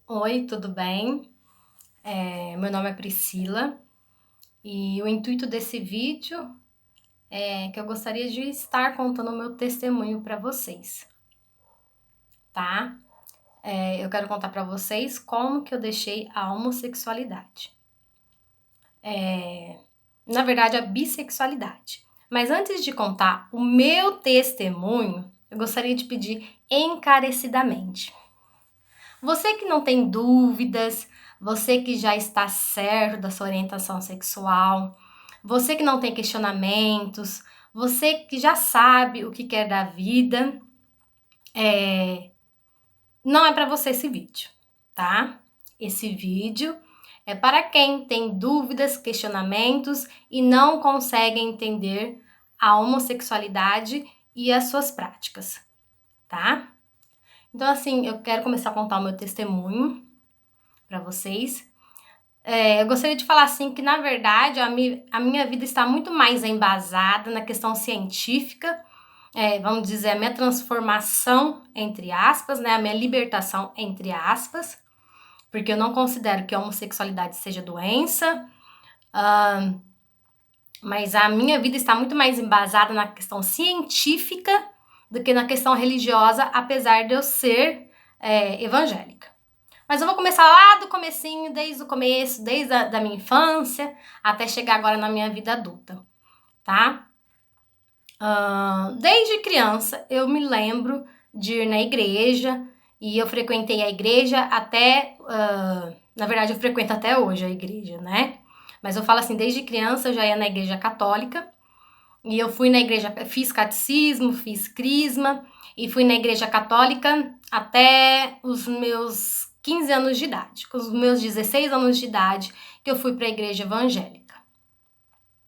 Oi, tudo bem? Meu nome é Priscila e o intuito desse vídeo é que eu gostaria de estar contando o meu testemunho para vocês, tá? Eu quero contar para vocês como que eu deixei a homossexualidade. Na verdade, a bissexualidade. Mas antes de contar o meu testemunho, eu gostaria de pedir encarecidamente. Você que não tem dúvidas, você que já está certo da sua orientação sexual, você que não tem questionamentos, você que já sabe o que quer da vida, não é para você esse vídeo, tá? Esse vídeo é para quem tem dúvidas, questionamentos e não consegue entender a homossexualidade e as suas práticas, tá? Então, assim, eu quero começar a contar o meu testemunho para vocês. Eu gostaria de falar assim que, na verdade, a minha vida está muito mais embasada na questão científica, vamos dizer, a minha transformação, entre aspas, né, a minha libertação, entre aspas, porque eu não considero que a homossexualidade seja doença, mas a minha vida está muito mais embasada na questão científica do que na questão religiosa, apesar de eu ser evangélica. Mas eu vou começar lá do comecinho, desde o começo, desde a da minha infância, até chegar agora na minha vida adulta, tá? Desde criança, eu me lembro de ir na igreja, e eu frequentei a igreja até... na verdade, eu frequento até hoje a igreja, né? Mas eu falo assim, desde criança eu já ia na igreja católica, e eu fui na igreja, fiz catecismo, fiz crisma, e fui na igreja católica até os meus 15 anos de idade. Com os meus 16 anos de idade, que eu fui para a igreja evangélica.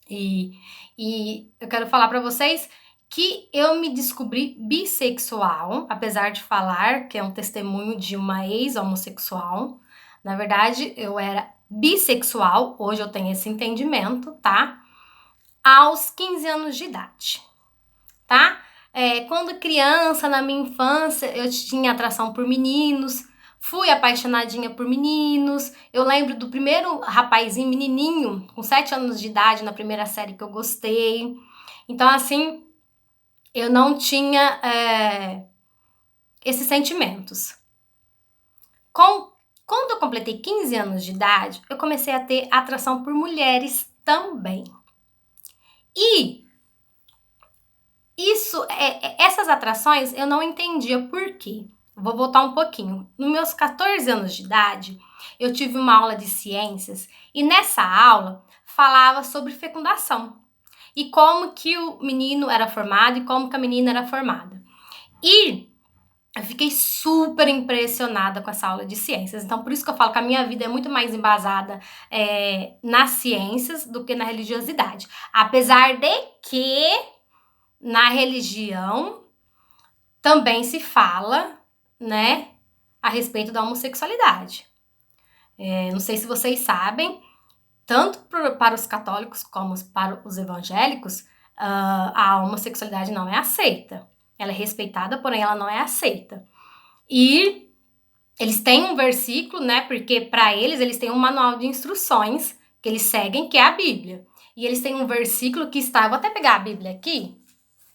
E, e eu quero falar para vocês que eu me descobri bissexual, apesar de falar que é um testemunho de uma ex-homossexual. Na verdade, eu era bissexual, hoje eu tenho esse entendimento, tá? Aos 15 anos de idade, tá? Quando criança, na minha infância, eu tinha atração por meninos, fui apaixonadinha por meninos. Eu lembro do primeiro rapazinho, menininho, com 7 anos de idade, na primeira série que eu gostei. Então, assim, eu não tinha esses sentimentos. Quando eu completei 15 anos de idade, eu comecei a ter atração por mulheres também. E essas atrações eu não entendia por quê. Vou voltar um pouquinho. Nos meus 14 anos de idade, eu tive uma aula de ciências e nessa aula falava sobre fecundação e como que o menino era formado e como que a menina era formada. E eu fiquei super impressionada com essa aula de ciências. Então, por isso que eu falo que a minha vida é muito mais embasada nas ciências do que na religiosidade. Apesar de que na religião também se fala, né, a respeito da homossexualidade. Não sei se vocês sabem, tanto para os católicos como para os evangélicos, a homossexualidade não é aceita. Ela é respeitada, porém ela não é aceita. E eles têm um versículo, né, porque para eles têm um manual de instruções que eles seguem, que é a Bíblia. E eles têm um versículo que está, eu vou até pegar a Bíblia aqui,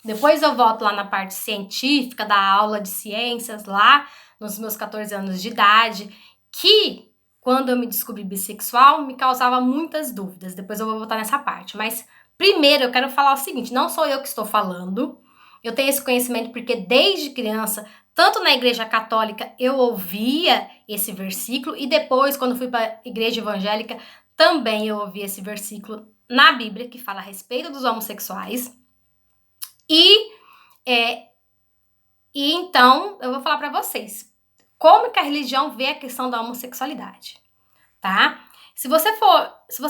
depois eu volto lá na parte científica, da aula de ciências, lá nos meus 14 anos de idade, que quando eu me descobri bissexual, me causava muitas dúvidas. Depois eu vou voltar nessa parte. Mas primeiro eu quero falar o seguinte, não sou eu que estou falando, eu tenho esse conhecimento porque desde criança, tanto na igreja católica, eu ouvia esse versículo, e depois, quando fui para a igreja evangélica, também eu ouvi esse versículo na Bíblia, que fala a respeito dos homossexuais. E, é, e então, eu vou falar para vocês como que a religião vê a questão da homossexualidade, tá? Se você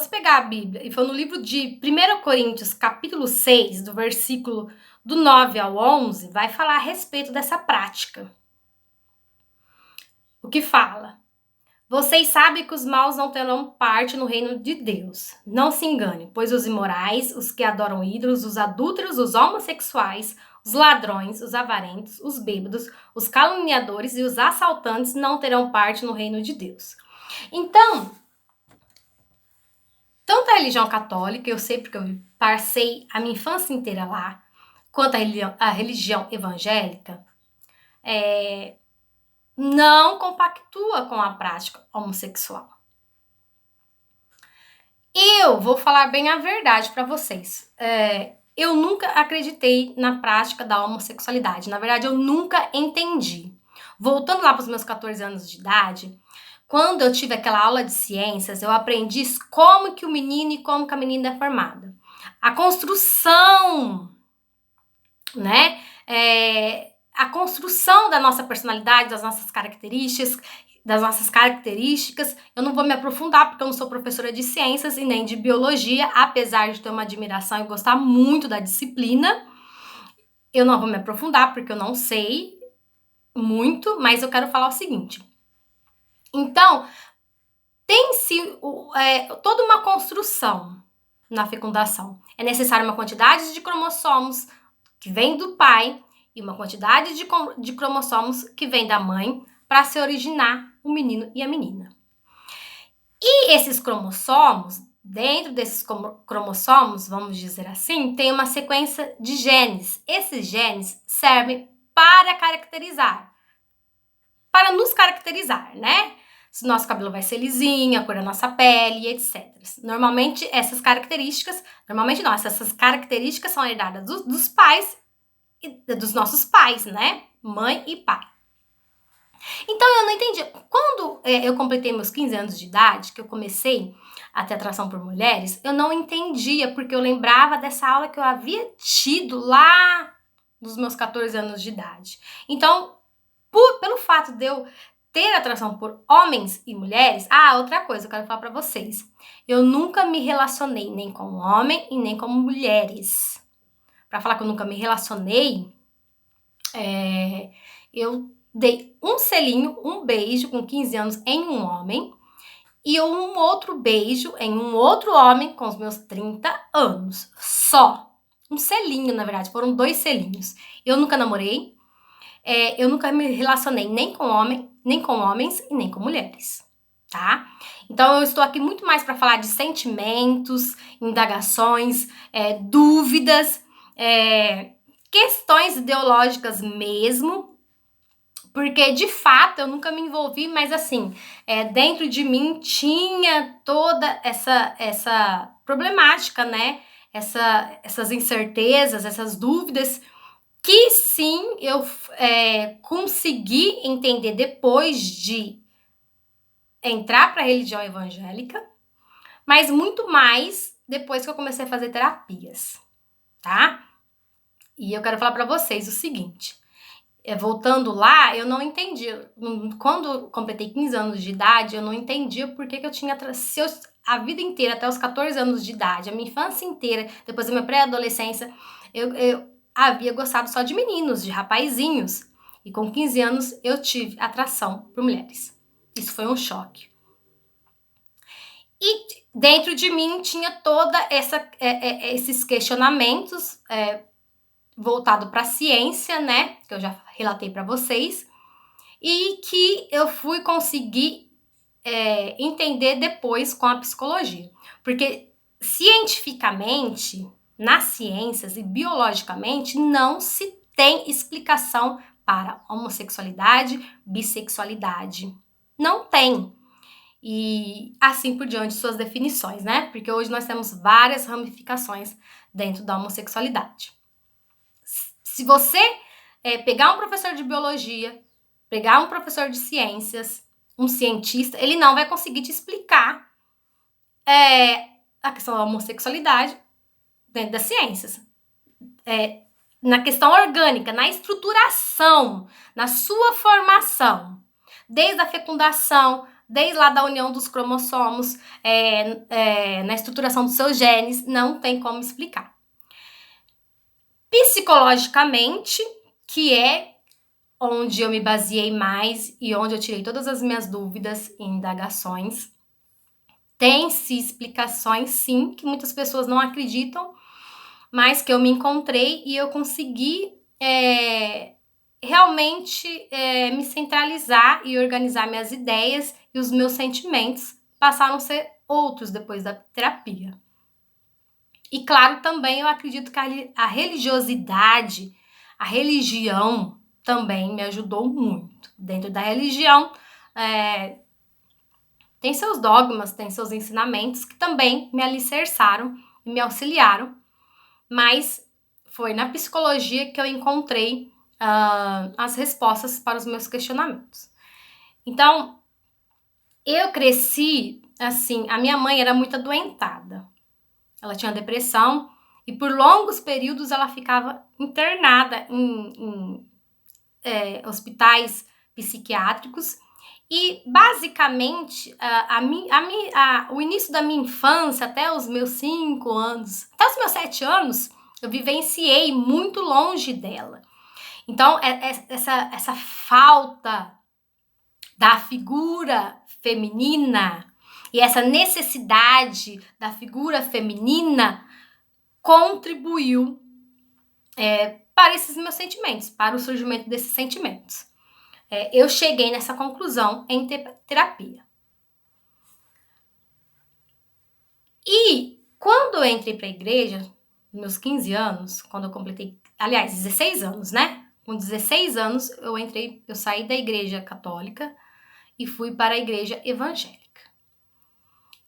pegar a Bíblia e for no livro de 1 Coríntios, capítulo 6, do versículo do 9 ao 11, vai falar a respeito dessa prática. O que fala? Vocês sabem que os maus não terão parte no reino de Deus. Não se engane, pois os imorais, os que adoram ídolos, os adúlteros, os homossexuais, Os ladrões, os avarentos, os bêbados, os caluniadores e os assaltantes não terão parte no reino de Deus. Então, tanto a religião católica, eu sei porque eu passei a minha infância inteira lá, quanto a religião evangélica, não compactua com a prática homossexual. Eu vou falar bem a verdade para vocês. Eu nunca acreditei na prática da homossexualidade. Na verdade, eu nunca entendi. Voltando lá para os meus 14 anos de idade, quando eu tive aquela aula de ciências, eu aprendi como que o menino e como que a menina é formada. A construção, né? A construção da nossa personalidade, das nossas características. Eu não vou me aprofundar porque eu não sou professora de ciências e nem de biologia, apesar de ter uma admiração e gostar muito da disciplina. Eu não vou me aprofundar porque eu não sei muito, mas eu quero falar o seguinte. Então, tem-se toda uma construção na fecundação. É necessária uma quantidade de cromossomos que vem do pai e uma quantidade de cromossomos que vem da mãe para se originar o menino e a menina. E esses cromossomos, dentro desses cromossomos, vamos dizer assim, tem uma sequência de genes. Esses genes servem para nos caracterizar, né? Se o nosso cabelo vai ser lisinho, a cor da nossa pele, etc. Normalmente, essas características são herdadas dos pais, dos nossos pais, né? Mãe e pai. Então, eu não entendi. Quando eu completei meus 15 anos de idade, que eu comecei a ter atração por mulheres, eu não entendia, porque eu lembrava dessa aula que eu havia tido lá nos meus 14 anos de idade. Então, pelo fato de eu ter atração por homens e mulheres, outra coisa eu quero falar pra vocês. Eu nunca me relacionei nem com homem e nem com mulheres. Pra falar que eu nunca me relacionei, eu dei um selinho, um beijo com 15 anos em um homem e um outro beijo em um outro homem com os meus 30 anos. Só. Um selinho, na verdade. Foram 2 selinhos. Eu nunca namorei. Eu nunca me relacionei nem com homens e nem com mulheres, tá? Então, eu estou aqui muito mais para falar de sentimentos, indagações, dúvidas, questões ideológicas mesmo, porque de fato eu nunca me envolvi, mas assim, dentro de mim tinha toda essa problemática, né? Essas incertezas, essas dúvidas, que sim, eu consegui entender depois de entrar para a religião evangélica, mas muito mais depois que eu comecei a fazer terapias, tá? E eu quero falar para vocês o seguinte, voltando lá, eu não entendi. Quando eu completei 15 anos de idade, eu não entendia por que eu tinha... a vida inteira, até os 14 anos de idade, a minha infância inteira, depois da minha pré-adolescência, eu havia gostado só de meninos, de rapazinhos. E com 15 anos eu tive atração por mulheres. Isso foi um choque. E dentro de mim tinha toda esses questionamentos voltado para a ciência, né? Que eu já relatei para vocês. E que eu fui conseguir entender depois com a psicologia. Porque cientificamente, nas ciências e biologicamente, não se tem explicação para homossexualidade, bissexualidade. Não tem. E assim por diante suas definições, né? Porque hoje nós temos várias ramificações dentro da homossexualidade. Se você pegar um professor de biologia, pegar um professor de ciências, um cientista, ele não vai conseguir te explicar a questão da homossexualidade dentro das ciências. Na questão orgânica, na estruturação, na sua formação, desde a fecundação, desde lá da união dos cromossomos, na estruturação dos seus genes, não tem como explicar. Psicologicamente, que é onde eu me baseei mais e onde eu tirei todas as minhas dúvidas e indagações, tem-se explicações, sim, que muitas pessoas não acreditam, mas que eu me encontrei e eu consegui realmente me centralizar e organizar minhas ideias, e os meus sentimentos passaram a ser outros depois da terapia. E claro, também eu acredito que a religiosidade, a religião também me ajudou muito. Dentro da religião, tem seus dogmas, tem seus ensinamentos que também me alicerçaram e me auxiliaram, mas foi na psicologia que eu encontrei as respostas para os meus questionamentos. Então, eu cresci assim, a minha mãe era muito adoentada. Ela tinha depressão e por longos períodos ela ficava internada em hospitais psiquiátricos. E basicamente o início da minha infância, até os meus 5 anos, até os meus 7 anos, eu vivenciei muito longe dela. Então, essa falta da figura feminina e essa necessidade da figura feminina contribuiu para esses meus sentimentos, para o surgimento desses sentimentos. Eu cheguei nessa conclusão em terapia. E quando eu entrei para a igreja, meus 15 anos, quando eu completei, aliás, 16 anos, né? Com 16 anos eu saí da igreja católica e fui para a igreja evangélica.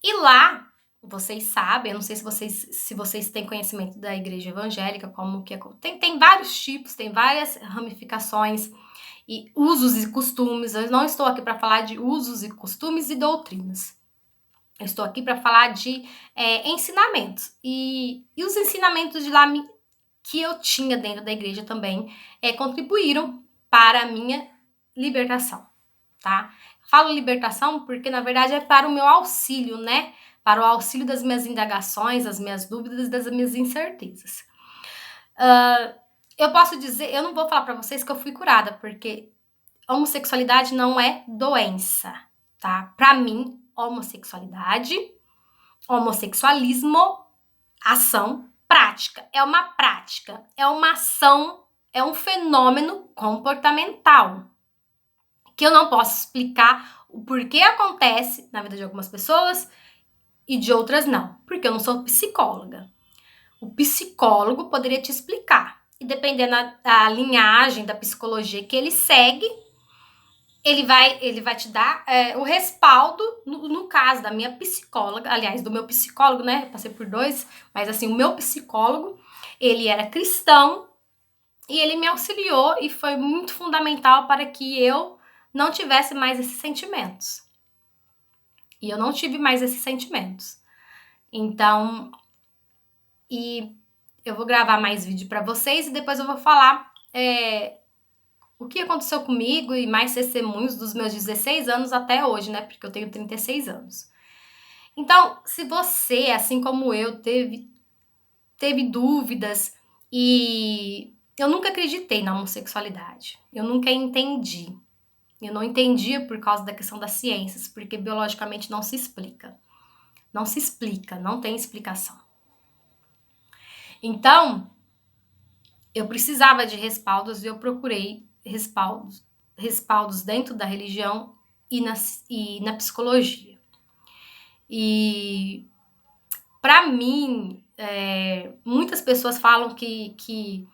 E lá, vocês sabem, eu não sei se vocês têm conhecimento da igreja evangélica, como que é. Tem vários tipos, tem várias ramificações e usos e costumes. Eu não estou aqui para falar de usos e costumes e doutrinas. Eu estou aqui para falar de ensinamentos. E os ensinamentos de lá que eu tinha dentro da igreja também contribuíram para a minha libertação, tá? Falo libertação porque, na verdade, é para o meu auxílio, né? Para o auxílio das minhas indagações, das minhas dúvidas, das minhas incertezas. Eu posso dizer, eu não vou falar para vocês que eu fui curada, porque homossexualidade não é doença, tá? Para mim, homossexualidade, homossexualismo, ação, prática. É uma prática, é uma ação, é um fenômeno comportamental que eu não posso explicar o porquê acontece na vida de algumas pessoas e de outras não, porque eu não sou psicóloga. O psicólogo poderia te explicar, e dependendo da linhagem da psicologia que ele segue, ele vai te dar o respaldo, no caso da minha psicóloga, aliás, do meu psicólogo, né? Passei por 2, mas assim, o meu psicólogo, ele era cristão e ele me auxiliou e foi muito fundamental para que eu não tivesse mais esses sentimentos. E eu não tive mais esses sentimentos. Então, e eu vou gravar mais vídeo para vocês e depois eu vou falar o que aconteceu comigo e mais testemunhos dos meus 16 anos até hoje, né? Porque eu tenho 36 anos. Então, se você, assim como eu, teve dúvidas e eu nunca acreditei na homossexualidade. Eu nunca entendi. Eu não entendia por causa da questão das ciências, porque biologicamente não se explica. Não se explica, não tem explicação. Então, eu precisava de respaldos e eu procurei respaldos dentro da religião e na psicologia. E para mim, muitas pessoas falam que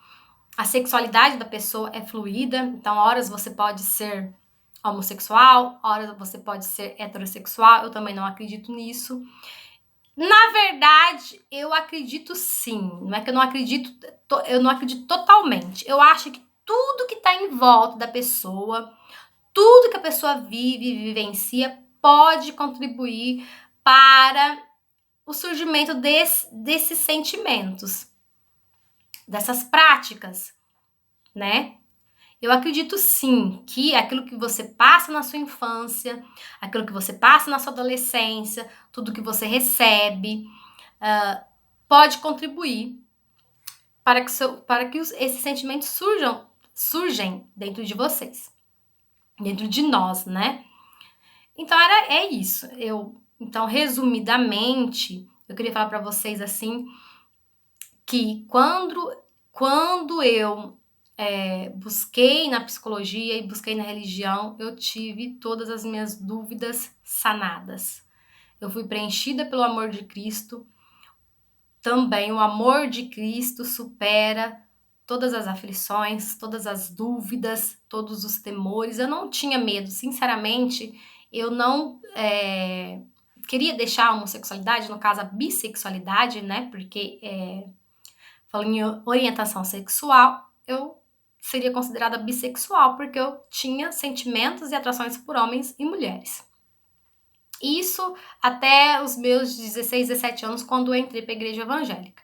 a sexualidade da pessoa é fluida, então horas você pode ser homossexual, horas você pode ser heterossexual, eu também não acredito nisso. Na verdade, eu acredito sim, não é que eu não acredito totalmente. Eu acho que tudo que está em volta da pessoa, tudo que a pessoa vive e vivencia pode contribuir para o surgimento desses sentimentos, dessas práticas, né? Eu acredito sim que aquilo que você passa na sua infância, aquilo que você passa na sua adolescência, tudo que você recebe, pode contribuir para que esses sentimentos surgem dentro de vocês, dentro de nós, né? Então é isso. Então, resumidamente, eu queria falar para vocês assim que quando eu busquei na psicologia e busquei na religião, eu tive todas as minhas dúvidas sanadas. Eu fui preenchida pelo amor de Cristo. Também o amor de Cristo supera todas as aflições, todas as dúvidas, todos os temores. Eu não tinha medo, sinceramente, eu não queria deixar a homossexualidade, no caso a bissexualidade, né? Porque falando em orientação sexual, eu seria considerada bissexual, porque eu tinha sentimentos e atrações por homens e mulheres. Isso até os meus 16, 17 anos, quando eu entrei para a igreja evangélica.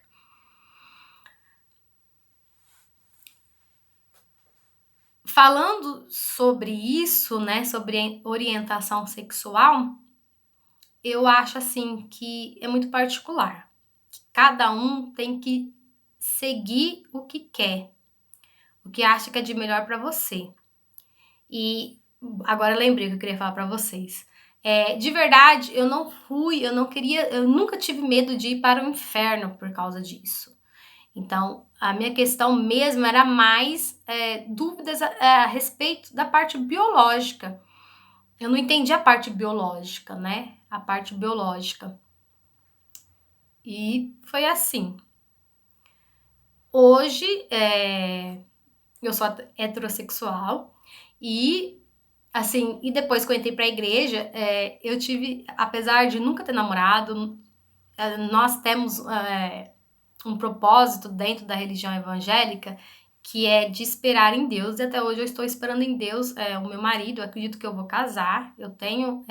Falando sobre isso, né, sobre orientação sexual, eu acho assim que é muito particular. Cada um tem que seguir o que quer, o que acha que é de melhor para você. E agora eu lembrei que eu queria falar para vocês. De verdade, eu nunca tive medo de ir para o inferno por causa disso. Então, a minha questão mesmo era mais dúvidas a respeito da parte biológica. Eu não entendi a parte biológica, né? A parte biológica. E foi assim. Hoje, eu sou heterossexual e, assim, e depois que eu entrei pra igreja, eu tive, apesar de nunca ter namorado, nós temos um propósito dentro da religião evangélica que é de esperar em Deus, e até hoje eu estou esperando em Deus o meu marido. Eu acredito que eu vou casar, eu tenho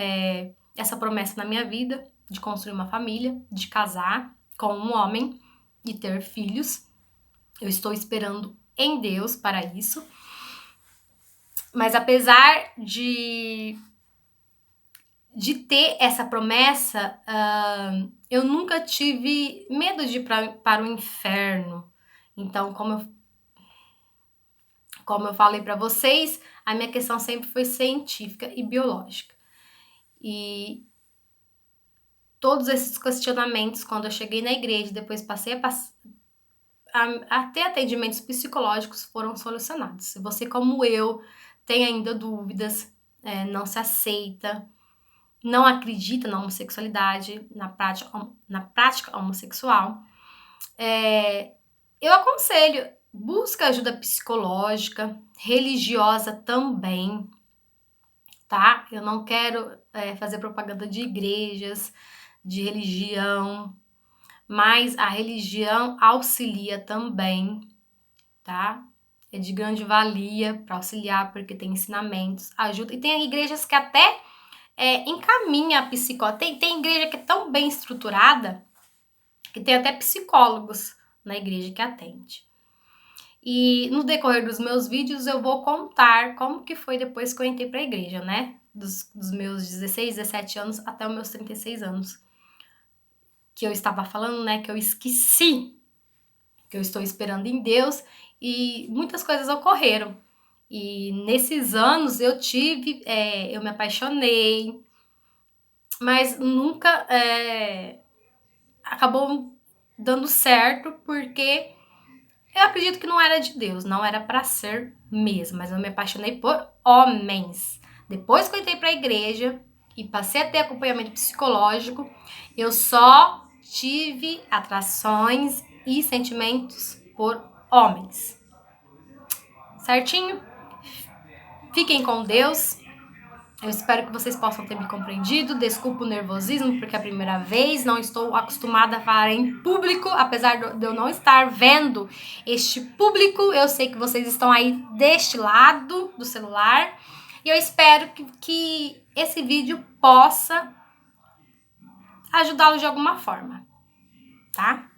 essa promessa na minha vida de construir uma família, de casar com um homem e ter filhos. Eu estou esperando em Deus para isso. Mas apesar de ter essa promessa, eu nunca tive medo de ir para o inferno. Então, como eu falei para vocês, a minha questão sempre foi científica e biológica. E todos esses questionamentos, quando eu cheguei na igreja, depois passei a ter atendimentos psicológicos, foram solucionados. Se você, como eu, tem ainda dúvidas, não se aceita, não acredita na homossexualidade, na prática homossexual, eu aconselho, busca ajuda psicológica, religiosa também, tá? Eu não quero fazer propaganda de igrejas, de religião, mas a religião auxilia também, tá? É de grande valia para auxiliar, porque tem ensinamentos, ajuda. E tem igrejas que até encaminha a psicóloga. Tem igreja que é tão bem estruturada que tem até psicólogos na igreja que atende. E no decorrer dos meus vídeos eu vou contar como que foi depois que eu entrei para a igreja, né? Dos meus 16, 17 anos até os meus 36 anos. Que eu estava falando, né? Que eu esqueci que eu estou esperando em Deus e muitas coisas ocorreram. E nesses anos eu me apaixonei, mas nunca acabou dando certo, porque eu acredito que não era de Deus, não era para ser mesmo, mas eu me apaixonei por homens. Depois que eu entrei para a igreja e passei a ter acompanhamento psicológico, eu só tive atrações e sentimentos por homens. Certinho? Fiquem com Deus. Eu espero que vocês possam ter me compreendido. Desculpa o nervosismo, porque é a primeira vez, não estou acostumada a falar em público, apesar de eu não estar vendo este público. Eu sei que vocês estão aí deste lado do celular. E eu espero que esse vídeo possa ajudá-los de alguma forma, tá?